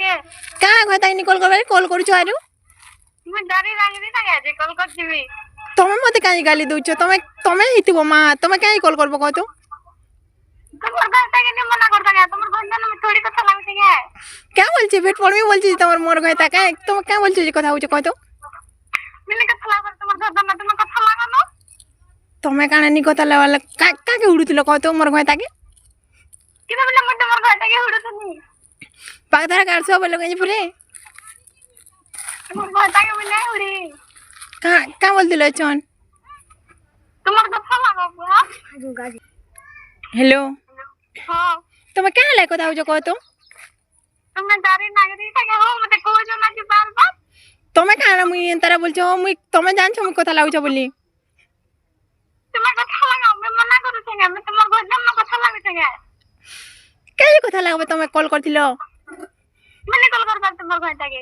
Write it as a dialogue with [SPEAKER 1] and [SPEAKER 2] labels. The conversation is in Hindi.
[SPEAKER 1] ताके
[SPEAKER 2] का घता नि कॉल करबे कॉल करूछ आरु
[SPEAKER 1] मैं डरी रांगी ताके जे कॉल कर दिबी
[SPEAKER 2] तमे मते काई गाली दउछ तमे हितबो मां तमे काई कॉल करबो कहतो
[SPEAKER 1] तुमर घर ताके नि मना करता के तुमर घर में थोड़ी कथा लागते के
[SPEAKER 2] क्या बोलछी भेट पड़मी बोलछी तमर मोर घता का तुम क्या बोलछी जे कथा होछ कहतो
[SPEAKER 1] मिले कथा लाग तुमर घर में तुम कथा लागनो
[SPEAKER 2] तमे काने नि कथा लेवल का के उडुतिलो कहतो मोर घता के
[SPEAKER 1] किबे बोले मत तुमर घर ताके हुडतनी
[SPEAKER 2] पागधारा काढसो बोलो गई पुरे
[SPEAKER 1] तुमर घर ताके बोले हुडी
[SPEAKER 2] का बोलतिलो चोन
[SPEAKER 1] तुमर कथा लागो हां
[SPEAKER 2] हेलो
[SPEAKER 1] हां
[SPEAKER 2] तमे क्या ले कथा होछ कहतो
[SPEAKER 1] तुमने डरी नागरी ताके हो मते को जो ना कि बार बार
[SPEAKER 2] तमे काने मुई एंतारा बोलछो मुई तमे जानछो मुई कथा लाउछ बोली
[SPEAKER 1] तुमर कथा लागा मैं मना करू छे मैं तुमर घर में कथा लागते के
[SPEAKER 2] काई कथा लागबे तमे कॉल करतिलो
[SPEAKER 1] मैंने कॉल कर तुमर घर ताके